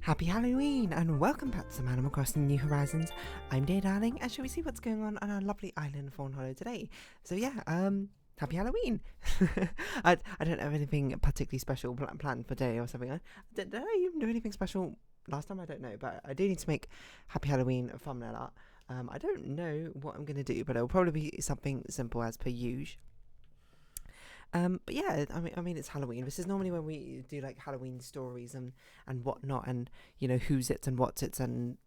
Happy Halloween and welcome back to some Animal Crossing New Horizons. I'm Dear Darling, and shall we see what's going on our lovely island of Fawnhollow today? So yeah, happy Halloween. I don't have anything particularly special planned for today or something. Did I even do anything special last time? I don't know, but I do need to make Happy Halloween a thumbnail art. I don't know what I'm going to do, but it'll probably be something simple as per usual. But yeah, I mean, it's Halloween. This is normally when we do like Halloween stories and whatnot, and you know who's it and what's it and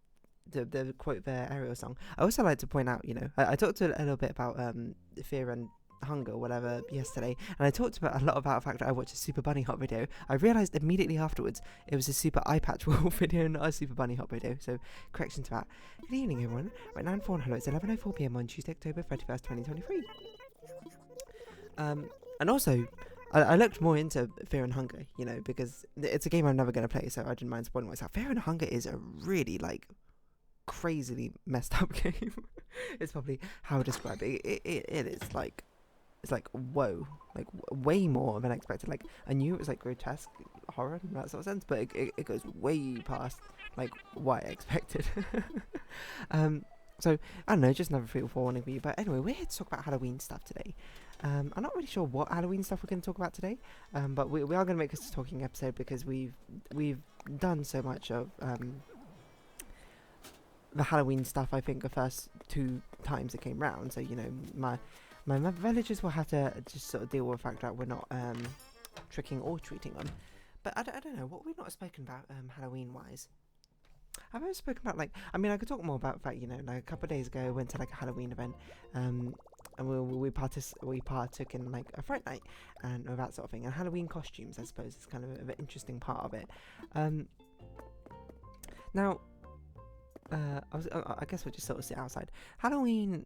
the quote there, Ariel song. I also like to point out, you know, I talked a little bit about fear and hunger, whatever, yesterday, and I talked a lot about the fact that I watched a Super Bunny Hop video. I realised immediately afterwards it was a Super Eye Patch Wolf video, not a Super Bunny Hop video. So correction to that. Good evening, everyone. Right now in Fawnhallow, it's 11:04 p.m. on Tuesday, October 31st, 2023. And also, I looked more into Fear and Hunger, you know, because it's a game I'm never going to play, so I didn't mind spoiling myself. Fear and Hunger is a really, like, crazily messed up game. It's probably how I describe it. It is, like, it's like, whoa, like, way more than I expected. Like, I knew it was, like, grotesque horror in that sort of sense, but it goes way past, like, what I expected. So, I don't know, just another free warning for you. But anyway, we're here to talk about Halloween stuff today. I'm not really sure what Halloween stuff we're going to talk about today, but we are going to make this a talking episode because we've done so much of the Halloween stuff. I think the first 2 times it came round, so you know my villagers will have to just sort of deal with the fact that we're not tricking or treating them. But I don't know what we've not spoken about Halloween wise. I've ever spoken about, like, I mean, I could talk more about that, you know, like a couple of days ago I went to like a Halloween event, and we partook in like a Fright Night and that sort of thing, and Halloween costumes, I suppose, is kind of an interesting part of it. Now, I guess we'll just sort of sit outside. Halloween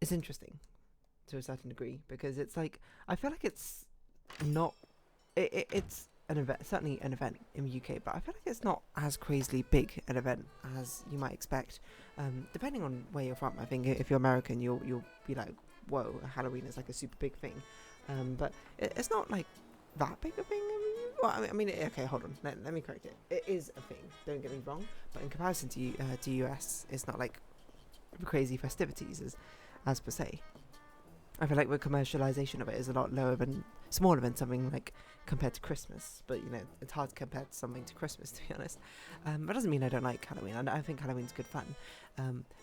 is interesting to a certain degree because it's like, I feel like it's not, it's an event, certainly an event in the UK, but I feel like it's not as crazily big an event as you might expect. Depending on where you're from, I think if you're American, you'll be like, whoa, Halloween is like a super big thing. But it's not like that big a thing. I mean, okay, hold on, let me correct it. It is a thing, don't get me wrong, but in comparison to US, it's not like crazy festivities as per se. I feel like the commercialization of it is a lot smaller than something like compared to Christmas, but you know, it's hard to compare something to Christmas, to be honest. That doesn't mean I don't like Halloween. I think Halloween's good fun.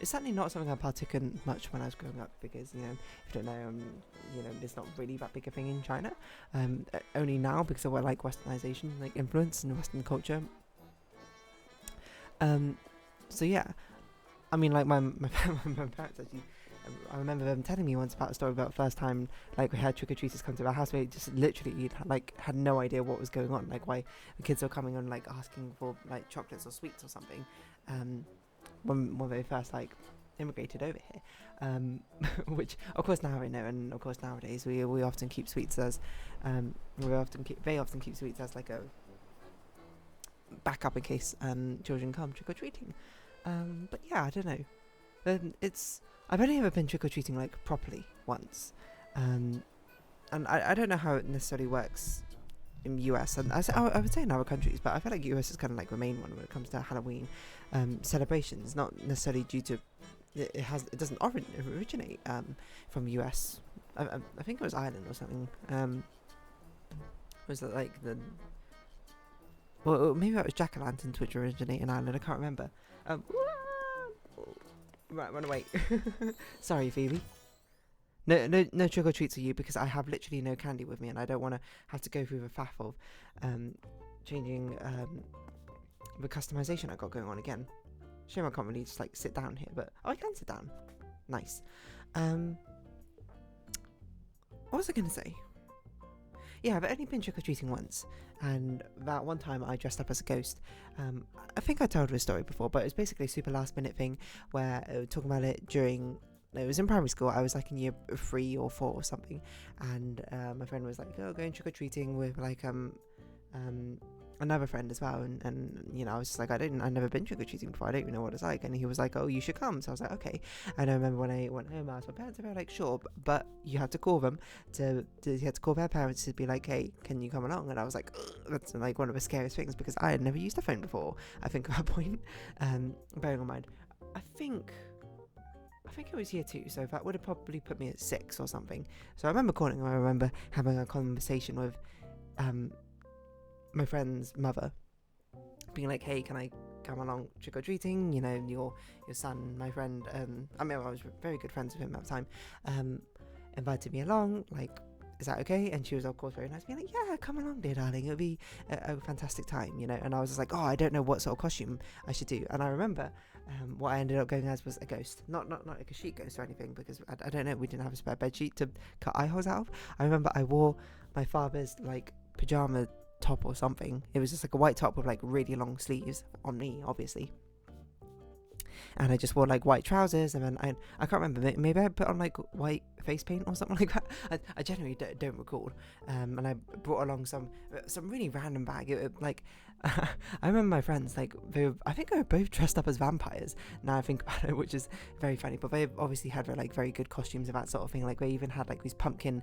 It's certainly not something I partook in much when I was growing up because, you know, if you don't know, you know, it's not really that big a thing in China. Only now because of like westernization, like influence in Western culture. So yeah, I mean, like my parents actually. I remember them telling me once about a story about the first time like we had trick-or-treaters come to our house. We just literally like had no idea what was going on, like why the kids were coming and like asking for like chocolates or sweets or something when they first like immigrated over here, which of course now I know, and of course nowadays we often keep sweets as they often keep sweets as like a backup in case children come trick-or-treating. But yeah, I don't know. I've only ever been trick-or-treating like properly once, and I don't know how it necessarily works in the US, and I would say in other countries, but I feel like US is kind of like the main one when it comes to Halloween celebrations. Not necessarily due to it doesn't originate from the US. I think it was Ireland or something. Was it like well, maybe that was jack-o'-lanterns which originate in Ireland. I can't remember. Right, run away. Sorry, Phoebe. No trick or treats for you because I have literally no candy with me, and I don't want to have to go through the faff of changing the customization I got going on again. Shame I can't really just like sit down here, but I can sit down. Nice. What was I gonna say? Yeah, I've only been trick-or-treating once, and that one time I dressed up as a ghost. I think I told this story before, but it was basically a super last-minute thing where I was talking about it during... It was in primary school. I was like in year 3 or 4 or something, and my friend was like, "Oh, going trick-or-treating with like another friend as well, and you know, I was just like, I've never been trick-or-treating before, I don't even know what it's like. And he was like, oh, you should come. So I was like, okay. And I remember when I went home, I asked my parents, they were like, sure, but you have to call them you had to call their parents to be like, hey, can you come along? And I was like, ugh, that's like one of the scariest things, because I had never used a phone before, I think, at that point. Bearing in mind, I think it was year 2, so that would have probably put me at 6 or something. So I remember calling, and I remember having a conversation with my friend's mother, being like, hey, can I come along trick-or-treating? You know, your son, my friend, I mean, I was very good friends with him at the time, invited me along, like, is that okay? And she was, of course, very nice, being like, yeah, come along, dear darling, it'll be a fantastic time, you know. And I was just like, oh, I don't know what sort of costume I should do. And I remember what I ended up going as was a ghost, not like a sheet ghost or anything, because I don't know, we didn't have a spare bed sheet to cut eye holes out of. I remember I wore my father's like pajama top or something. It was just like a white top with like really long sleeves on me, obviously. And I just wore like white trousers, and then I can't remember, maybe I put on like white face paint or something like that. I generally don't recall. And I brought along some really random bag. Like I remember my friends, like I think they were both dressed up as vampires. Now I think about it, which is very funny. But they obviously had like very good costumes of that sort of thing. Like they even had like these pumpkin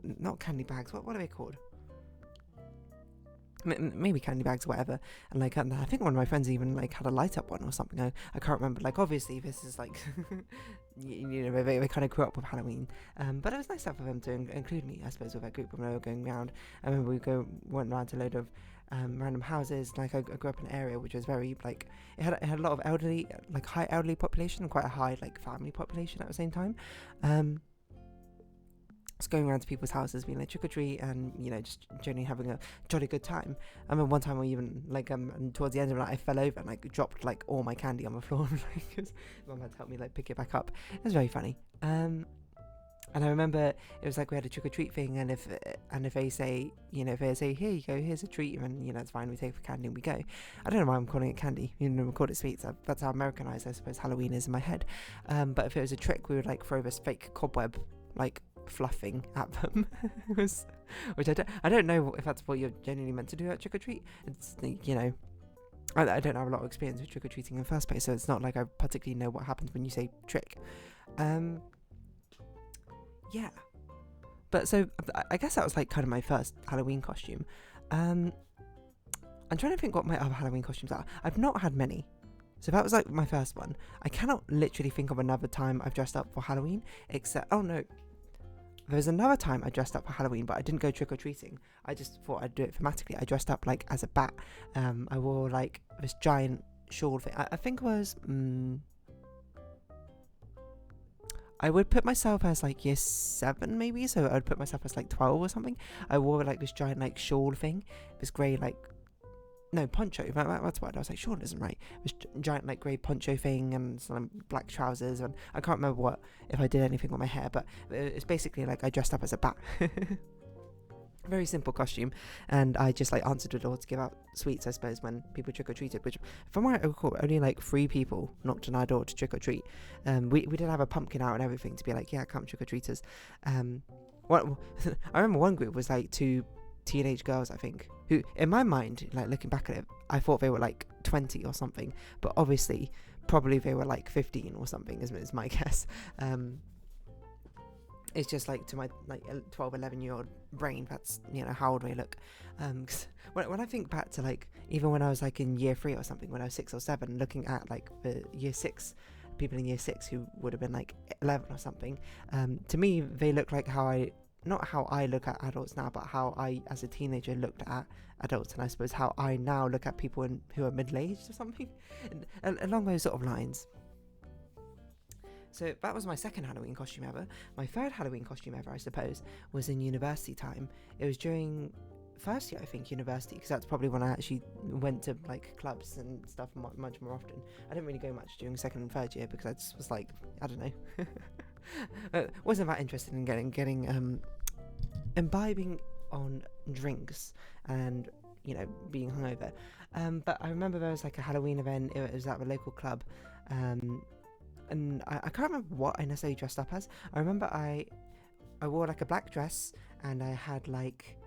not candy bags. What are they called? Maybe candy bags or whatever. And like I think one of my friends even like had a light up one or something. I can't remember. Like obviously this is like you know, they kind of grew up with Halloween, but it was nice for them to include me, I suppose, with that group when they were going around. I remember we went around to a load of random houses. Like I grew up in an area which was very like it had a lot of elderly, like high elderly population, and quite a high like family population at the same time. Just going around to people's houses, being like trick or treat, and you know, just generally having a jolly good time. I remember one time we even like towards the end of the night, I fell over and like dropped like all my candy on the floor because Mum had to help me like pick it back up. It was very funny. And I remember it was like we had a trick or treat thing, and if they say, you know, if they say, here you go, here's a treat, and you know, it's fine, we take the candy and we go. I don't know why I'm calling it candy, you know, we called it sweets. That's how Americanized I suppose Halloween is in my head. But if it was a trick, we would like throw this fake cobweb like fluffing at them, which I don't know if that's what you're genuinely meant to do at trick or treat. It's, you know, I don't have a lot of experience with trick or treating in the first place, so it's not like I particularly know what happens when you say trick. Yeah, but so I guess that was like kind of my first Halloween costume. I'm trying to think what my other Halloween costumes are. I've not had many. So that was like my first one. I cannot literally think of another time I've dressed up for Halloween, except, oh no, there was another time I dressed up for Halloween, but I didn't go trick-or-treating. I just thought I'd do it thematically. I dressed up like as a bat. I wore like this giant shawl thing. I think it was, I would put myself as like year 7 maybe, so I would put myself as like 12 or something. I wore like this giant like shawl thing, this grey like, no, poncho, that's what I was like, shawl isn't right. This giant like grey poncho thing and some black trousers, and I can't remember if I did anything with my hair, but it's basically like I dressed up as a bat. Very simple costume, and I just like answered the door to give out sweets, I suppose, when people trick-or-treated, which from what I recall, only like 3 people knocked on our door to trick-or-treat. We did have a pumpkin out and everything to be like, yeah, come trick-or-treaters. I remember one group was like 2 teenage girls, I think, who in my mind, like looking back at it, I thought they were like 20 or something, but obviously probably they were like 15 or something is my guess. It's just like to my like 12-11-year-old brain, that's, you know, how old they look. 'Cause when I think back to like even when I was like in year 3 or something, when I was 6 or 7, looking at like the year 6 people in year 6 who would have been like 11 or something, to me they look like not how I look at adults now, but how I, as a teenager, looked at adults, and I suppose how I now look at people who are middle-aged or something, along those sort of lines. So that was my second Halloween costume ever. My third Halloween costume ever, I suppose, was in university time. It was during first year, I think, university, because that's probably when I actually went to like clubs and stuff much more often. I didn't really go much during second and third year because I just was like, I don't know. Wasn't that interested in getting imbibing on drinks and, you know, being hungover. But I remember there was like a Halloween event. It was at the local club, and I can't remember what I necessarily dressed up as. I remember I I wore like a black dress, and I had like,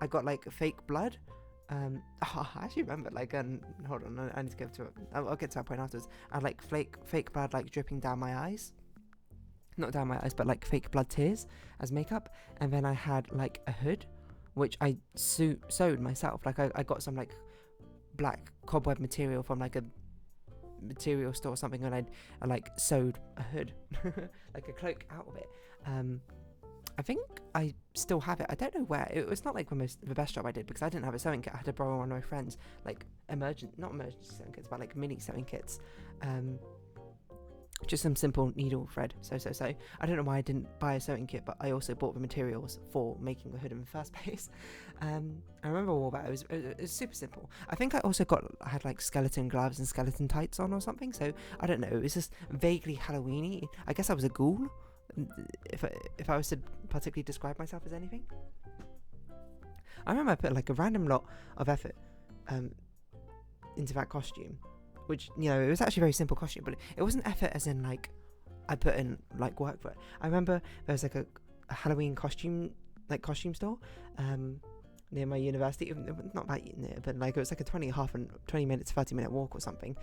I got like fake blood. I actually remember like, hold on, I need to get to it. I'll get to that point afterwards. I had like fake blood like dripping down my eyes, not down my eyes, but like fake blood tears as makeup. And then I had like a hood, which I sewed myself. Like I got some like black cobweb material from like a material store or something, and I like sewed a hood, like a cloak out of it. I think I still have it. I don't know where. It was not like the best job I did, because I didn't have a sewing kit. I had to borrow one of my friends, like not emergency sewing kits, but like mini sewing kits. Just some simple needle thread. So. I don't know why I didn't buy a sewing kit, but I also bought the materials for making the hood in the first place. I remember all that. It was super simple. I think I had like skeleton gloves and skeleton tights on or something. So I don't know. It was just vaguely Halloween-y. I guess I was a ghoul, if I was to particularly describe myself as anything. I remember I put like a random lot of effort into that costume, which, you know, it was actually a very simple costume, but it wasn't effort as in like I put in like work for it. I remember there was like a Halloween costume store near my university. Not that near, but like it was like a 20 minutes 30-minute walk or something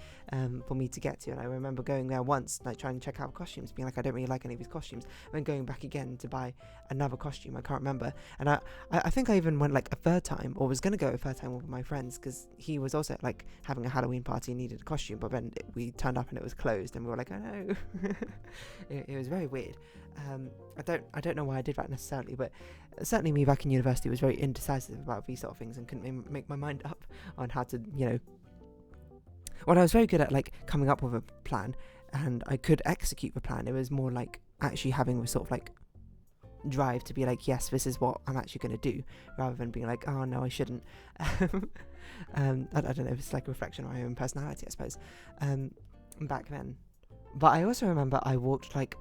for me to get to. And I remember going there once, like trying to check out costumes, being like, I don't really like any of these costumes, and then going back again to buy another costume. I can't remember. And I think I even went like a third time, or was gonna go a third time with my friends, because he was also like having a Halloween party and needed a costume, but then we turned up and it was closed, and we were like, oh no. It was very weird. I don't know why I did that necessarily, but certainly me back in university was very indecisive about these sort of things and couldn't make my mind up on how to, you know. Well, I was very good at like coming up with a plan, and I could execute the plan. It was more like actually having a sort of like drive to be like, yes, this is what I'm actually going to do, rather than being like, oh no, I shouldn't. I don't know if it's like a reflection of my own personality, I suppose, back then. But I also remember I walked like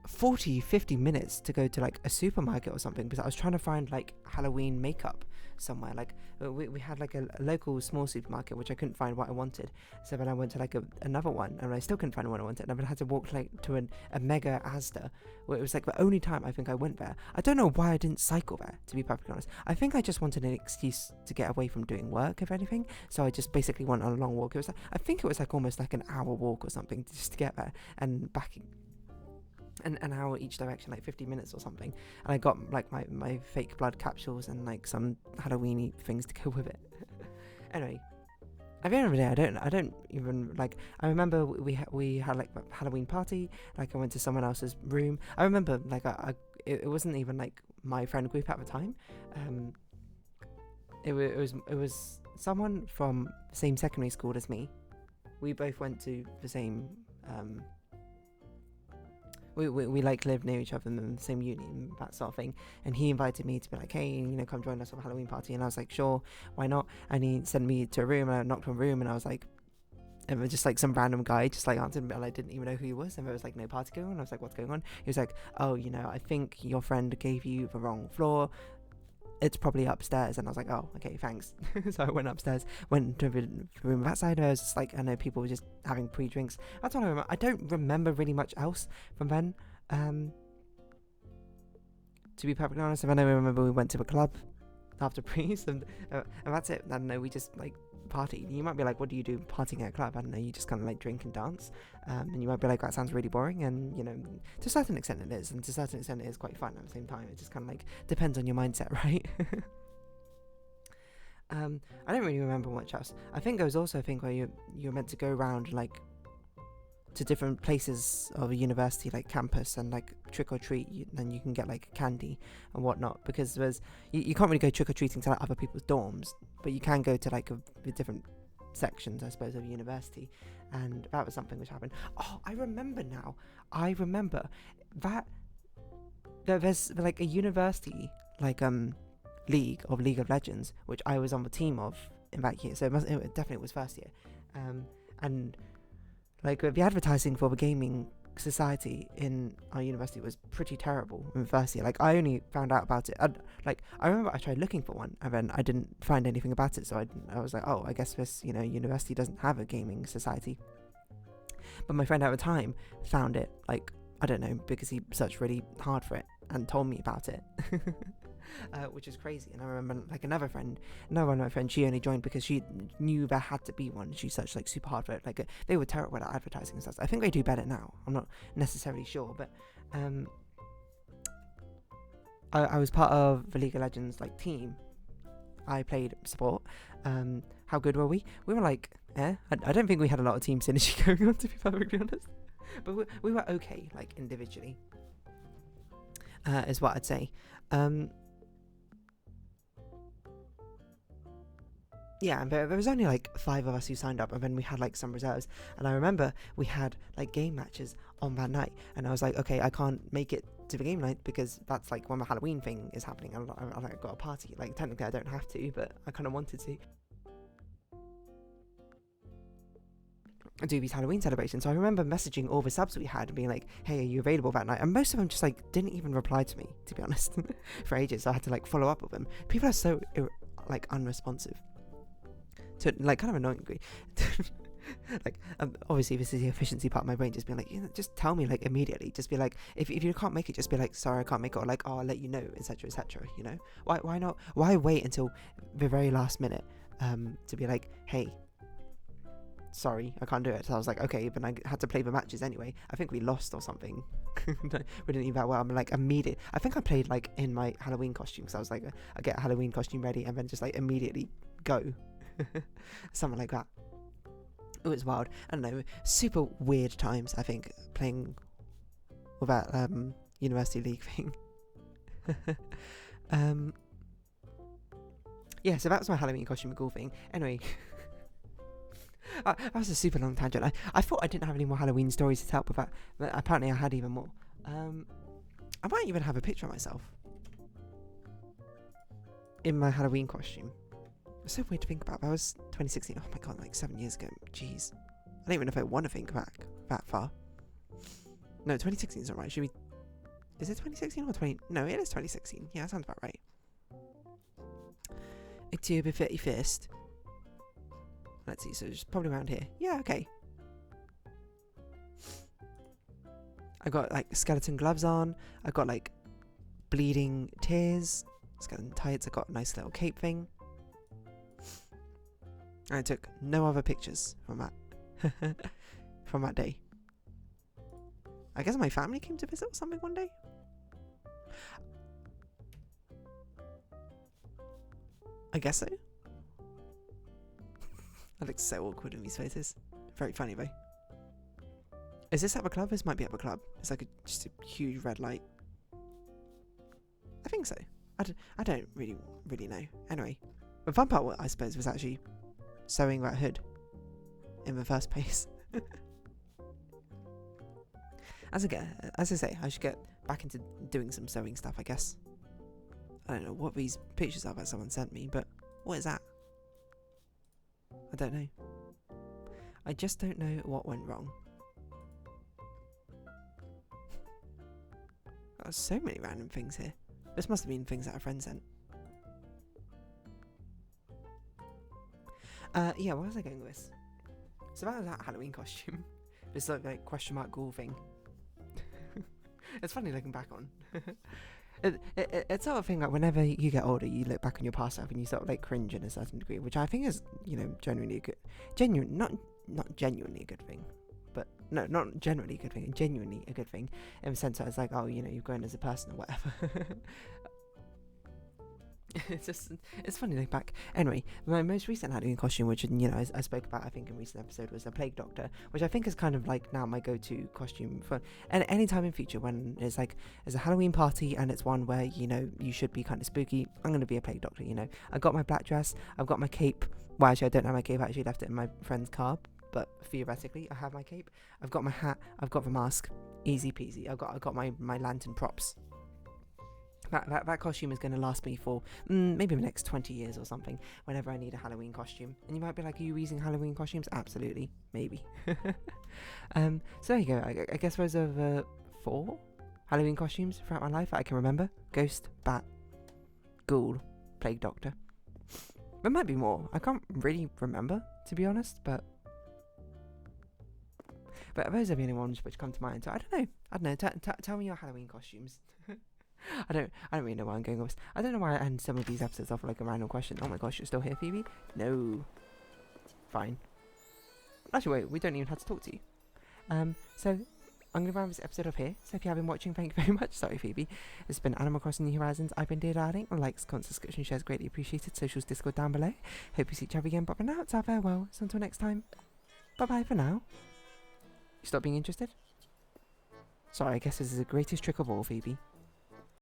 40-50 minutes to go to like a supermarket or something, because I was trying to find like Halloween makeup somewhere. Like we had like a local small supermarket which I couldn't find what I wanted, so then I went to like another one, and I still couldn't find what I wanted, and I then had to walk like to a mega Asda, where it was like the only time I think I went there. I don't know why I didn't cycle there, to be perfectly honest. I think I just wanted an excuse to get away from doing work, if anything, so I just basically went on a long walk. It was like, I think it was like almost like an hour walk or something just to get there and back. An hour each direction, like 50 minutes or something. And I got like my fake blood capsules and like some Halloween-y things to go with it. Anyway, at the end of the day, I don't even like. I remember we had like a Halloween party. Like I went to someone else's room. I remember like it wasn't even like my friend group at the time. It was someone from the same secondary school as me. We both went to the same. We like lived near each other in the same uni and that sort of thing, and he invited me to be like, hey, you know, come join us for a Halloween party, and I was like, sure, why not? And he sent me to a room, and I knocked on a room, and I was like, and it was just like some random guy just like answered me, and I didn't even know who he was, and there was like no party going on. I was like, what's going on? He was like, oh, you know, I think your friend gave you the wrong floor, it's probably upstairs. And I was like, oh, okay, thanks. So I went upstairs, went to the room that side, and I was just like, I know people were just having pre-drinks. That's all I remember. I don't remember really much else from then, to be perfectly honest. And then I remember we went to a club after pre's, and that's it. I don't know, we just like partied. You might be like, what do you do partying at a club? I don't know, you just kind of like drink and dance, and you might be like, that sounds really boring, and you know, to a certain extent it is, and to a certain extent it is quite fun at the same time. It just kind of like depends on your mindset, right? I don't really remember much else. I think there was also a thing where you're meant to go around like to different places of a university like campus and like trick or treat, then you can get like candy and whatnot, because there's you can't really go trick or treating to like other people's dorms, but you can go to like the different sections, I suppose, of university, and that was something which happened. Oh, I remember now. I remember that there's like a university like League of Legends, which I was on the team of in that year, so it definitely was first year, and like the advertising for the gaming society in our university was pretty terrible in first year. Like I only found out about it. I remember I tried looking for one, and then I didn't find anything about it. So I was like, oh, I guess this university doesn't have a gaming society. But my friend at the time found it. Like I don't know, because he searched really hard for it, and told me about it. Which is crazy. And I remember like another one of my friends, she only joined because she knew there had to be one. She searched like super hard for it. Like they were terrible at advertising and stuff. I think they do better now. I'm not necessarily sure, but I was part of the League of Legends like team. I played support. How good were we? We were like, I don't think we had a lot of team synergy going on, to be perfectly honest. But we were okay, like individually, is what I'd say. Yeah, and there was only like 5 of us who signed up, and then we had like some reserves. And I remember we had like game matches on that night, and I was like, okay, I can't make it to the game night because that's like when the Halloween thing is happening. I've got a party. Like technically I don't have to, but I kind of wanted to do these Halloween celebrations. So I remember messaging all the subs we had and being like, hey, are you available that night? And most of them just like didn't even reply to me, to be honest, for ages. So I had to like follow up with them. People are so like unresponsive. To like kind of annoyingly. Like obviously this is the efficiency part of my brain, just being like, just tell me like immediately. Just be like, if you can't make it, just be like, sorry, I can't make it, or like, oh, I'll let you know, etc, etc. You know, why not? Why wait until the very last minute to be like, hey, sorry, I can't do it. So I was like, okay, but I had to play the matches anyway. I think we lost or something. We didn't do that well. I'm like immediate. I think I played like in my Halloween costume, because I was like, I get a Halloween costume ready and then just like immediately go. Something like that. It was wild. I don't know, super weird times, I think, playing with that University League thing. Yeah, so that was my Halloween costume ghoul thing. Anyway, that was a super long tangent. I thought I didn't have any more Halloween stories to tell with that, but apparently I had even more. I might even have a picture of myself in my Halloween costume. It's so weird to think about. That was 2016. Oh my god, like 7 years ago. Jeez. I don't even know if I want to think back that far. No, 2016 is not right. Should we... Is it 2016 or 20... No, it is 2016. Yeah, that sounds about right. October 31st. Let's see, so just probably around here. Yeah, okay. I got like skeleton gloves on. I got like bleeding tears. Skeleton tights. I got a nice little cape thing. I took no other pictures from that from that day. I guess my family came to visit or something one day. I guess so. That looks so awkward in these photos. Very funny though. Is this at the club? This might be at the club. It's like just a huge red light. I think so. I don't really know. Anyway, the fun part, I suppose, was actually sewing that hood in the first place. As I say, I should get back into doing some sewing stuff, I guess. I don't know what these pictures are that someone sent me, but what is that? I don't know. I just don't know what went wrong. There's so many random things here. This must have been things that a friend sent. Yeah, where was I going with this? So that was that Halloween costume. This like question mark ghoul thing. It's funny looking back on. It's sort of thing like whenever you get older, you look back on your past self and you sort of like cringe in a certain degree, which I think is, genuinely a good, not genuinely a good thing, but no, not generally a good thing, genuinely a good thing in the sense that it's like, oh, you've grown as a person or whatever. It's funny looking back. Anyway, my most recent Halloween costume, which I spoke about I think in a recent episode, was a plague doctor, which I think is kind of like now my go-to costume for any time in future when it's like there's a Halloween party and it's one where you should be kind of spooky. I'm gonna be a plague doctor. I got my black dress, I've got my cape. Well, actually I don't have my cape. I actually left it in my friend's car, but theoretically I have my cape. I've got my hat, I've got the mask, easy peasy. I've got my lantern props. That costume is going to last me for maybe the next 20 years or something, whenever I need a Halloween costume. And you might be like, are you using Halloween costumes? Absolutely. Maybe. So there you go. I guess those are 4 Halloween costumes throughout my life that I can remember. Ghost, bat, ghoul, plague doctor. There might be more. I can't really remember, to be honest, but those are the only ones which come to mind. So I don't know. Tell me your Halloween costumes. I don't really know why I'm going with this. I don't know why I end some of these episodes off like a random question. Oh my gosh, you're still here, Phoebe? No. Fine. Actually, wait, we don't even have to talk to you. So I'm going to round this episode off here. So if you have been watching, thank you very much. Sorry, Phoebe. This has been Animal Crossing New Horizons. I've been Dear Darling. Likes, comments, subscription, shares greatly appreciated. Socials, Discord down below. Hope you see each other again. But for now, it's our farewell. So until next time, bye-bye for now. You stop being interested? Sorry, I guess this is the greatest trick of all, Phoebe.